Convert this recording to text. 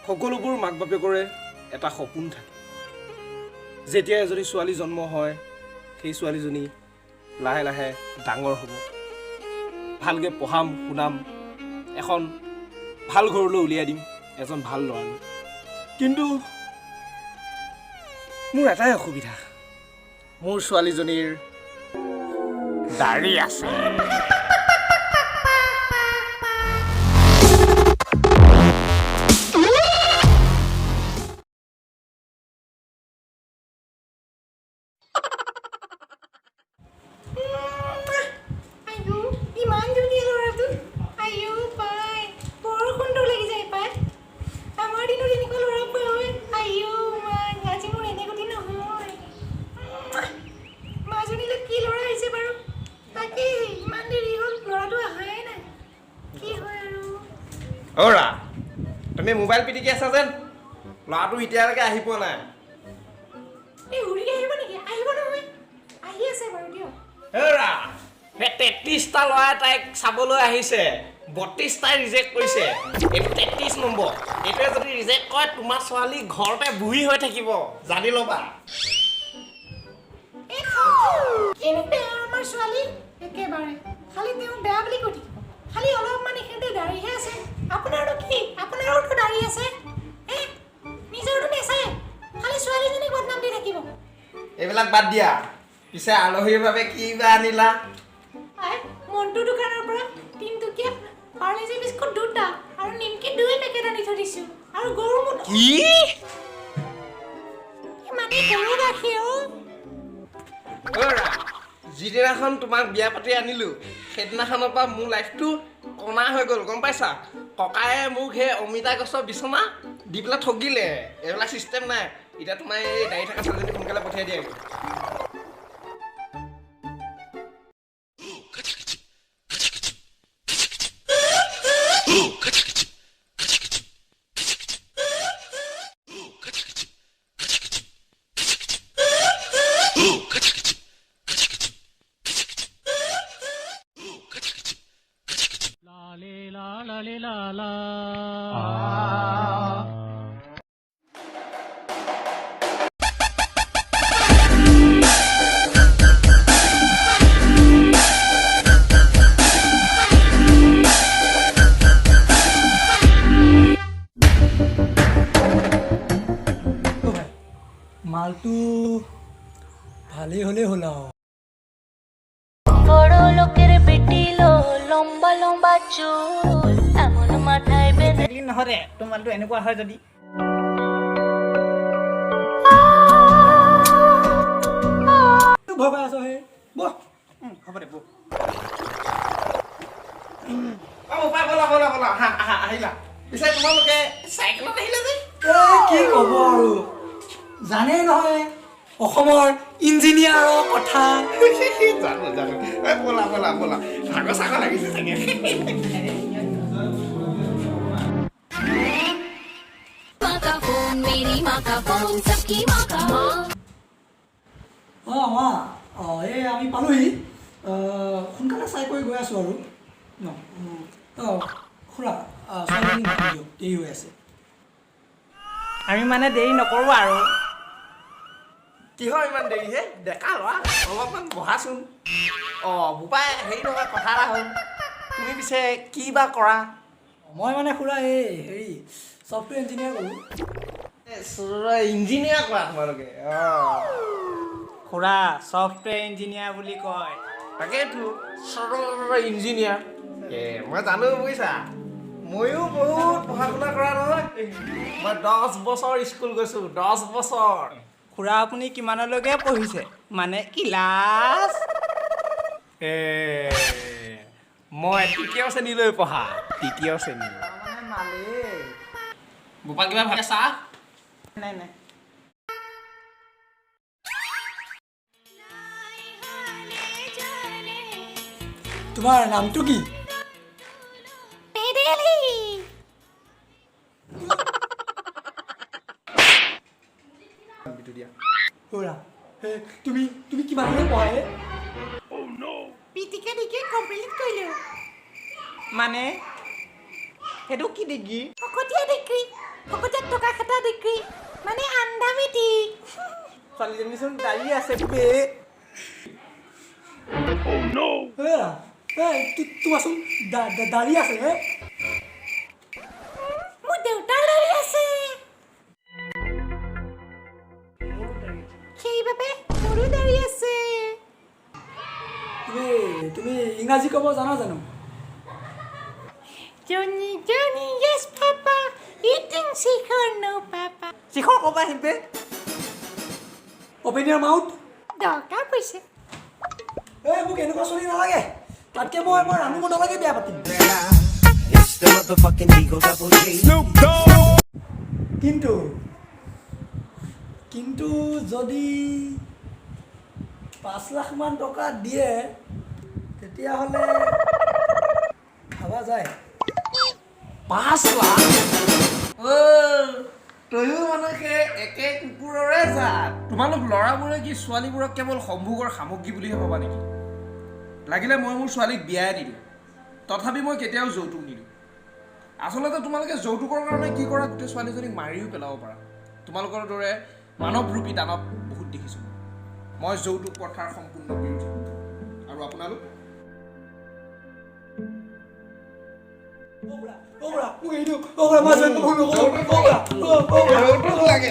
সকলোবোৰ মাক বাপেকৰে এটা সপোন থাকে যেতিয়া এজনী ছোৱালী জন্ম হয় সেই ছোৱালীজনী লাহে লাহে ডাঙৰ হ'ব ভালকৈ পঢ়াম শুনাম এখন ভাল ঘৰলৈ উলিয়াই দিম এজন ভাল ল'ৰালৈ কিন্তু মোৰ এটাই অসুবিধা মোৰ ছোৱালীজনীৰ দাড়ি আছে অৰা তুমি মোবাইল পিটিকি আছা যেন ল'ৰাটো এতিয়ালৈকে আহি পোৱা নাই এই উৰি আহিব নেকি আহিব নহয় আহি আছে বাৰু দিয়ক অৰা 33টা ল'ৰাই তাইক চাবলৈ আহিছে 32টাই ৰিজেক্ট কৰিছে এইটো 33 নম্বৰ এইটোৱে যদি ৰিজেক্ট কৰে তোমাৰ ছোৱালী ঘৰতে বুঢ়ী হৈ থাকিব জানি ল'বা কেনেকৈ আমাৰ ছোৱালী একেবাৰে খালি তেওঁ বেয়া বুলি কৈ থাকিব খালি অলপমান এইখিনিতে দাঢ়িহে আছে আপোনাৰতো কি আপোনাৰোতো দাঢ়ি আছে নিজৰতো নেচায় খালি ছোৱালীজনীক বদনাম দি থাকিব এইবিলাক বাদ দিয়া পিছে আলহীৰ বাবে কি বা আনিলা মন্টু দোকানৰ পৰা তিনটকীয়া পাৰ্লেজি বিস্কুট 2টা আৰু নিমকি 2 পেকেট আনি থৈ দিছোঁ আৰু গৰু মুঠ কি মানে গৰু গাখীৰ অৰা যিদিনাখন তোমাক বিয়া পাতি আনিলোঁ সেইদিনাখনৰ পৰা মোৰ লাইফটো কণা হৈ গ'ল গম পাইছা ককায়ে মোক সেই অমিতা গছৰ বিচনা দি পেলাই ঠগিলে এইবিলাক চিষ্টেম নাই এতিয়া তোমাৰ এই দাড়ি থকা ছোৱালীজনী সোনকালে পঠিয়াই দিয়া মালটো ভালেই হ'লেই হ'ল আৰু বড় লোকেৰ বেটিলো লম্বা লম্বা চুল এমন মাথায় বেঁধে নহ'লে তোৰ মালটো এনেকুৱা হয় যদি ভয় পাই আছ হে বহ হ'ব দে বহ বলা বলা বলা আহিলা পিছে তোমালোকে চাইকেলত আহিলা যে কি ক'ব আৰু জানেই নহয় অসমৰ ইঞ্জিনিয়াৰৰ কথা জানো জানো বলা বলা বলা ভাগৰ চাগৰ লাগিছে চাগে এই আমি পালোহি সোনকালে চাই কৰি গৈ আছোঁ আৰু খুৰা ছোৱালীজনী মাতি দিয়ক দেৰি হৈ আছে আমি মানে দেৰি নকৰোঁ আৰু কিহৰ ইমান দেৰি হে ডেকা ল'ৰা অলপমান বহাচোন বোপাই হেৰি নহয় কথা এটা হ'ল তুমি পিছে কি বা কৰা মই মানে খুৰা এই হেৰি ছফ্টৱেৰ ইঞ্জিনিয়াৰ কৰোঁ ইঞ্জিনিয়াৰ কৰা তোমালোকে খুৰা ছফ্টৱেৰ ইঞ্জিনিয়াৰ বুলি কয় তাকেইতো ইঞ্জিনিয়াৰ মই জানো বুজিছা ময়ো বহুত পঢ়া শুনা কৰা নহয় মই 10 বছৰ স্কুল গৈছোঁ 10 বছৰ খুৰা আপুনি কিমানলৈকে পঢ়িছে মানে ক্লাছ মই তৃতীয় শ্ৰেণীলৈ পঢ়া তৃতীয় শ্ৰেণী মানে মালেই বোপা কিবা ভালে চাহ নাই নাই তোমাৰ নামটো কি খুৰা তুমি কিমানলৈ পঢ়াই পিটিকে দিকে কমপ্লিট কৰিলোঁ মানে সেইটো কি ডিগ্ৰী ফকতীয়া ডিগ্ৰী ভকতীয়া টকা খেতা ডিগ্ৰী মানে আন্ধামিতি ছোৱালীজনীচোন দাড়ি আছে বে তোমাৰচোন দাড়ি আছে হে মোৰ দেউতাৰ দাড়ি আছে সেইবাবে মোৰো দাড়ি আছে তুমি ইংৰাজী ক'ব জানা জানো Johnny, Johnny, yes, Papa. Eating chicken, no, Papa. শিখৰ ক'বা আহিবে অপেন ইয়াৰ মাউথ দৰকাৰ পৰিছে মোক এনেকুৱা চলি নালাগে তাতকে মই ৰান্ধিব নালাগে বেয়া পাতিম It's the motherfucking Eagle Double G. কিন্তু যদি 5 লাখ মান টকা দিয়ে তেতিয়াহ'লে ভাবা যায় 5 লাখ তয়ো মানুহে একে কুকুৰৰে জাত তোমালোক ল'ৰাবোৰে কি ছোৱালীবোৰক কেৱল সম্ভোগৰ সামগ্ৰী বুলিহে ভাবা নেকি লাগিলে মই মোৰ ছোৱালীক বিয়াই নিদিওঁ তথাপি মই কেতিয়াও যৌতুক নিদিওঁ আচলতে তোমালোকে যৌতুকৰ কাৰণে কি কৰা গোটেই ছোৱালীজনীক মাৰিও পেলাব পাৰা তোমালোকৰ দৰে মানৱৰূপী দানৱ বহুত দেখিছোঁ মই যৌতুক প্ৰথাৰ সম্পূৰ্ণ বিৰোধী আৰু আপোনালোক লাগে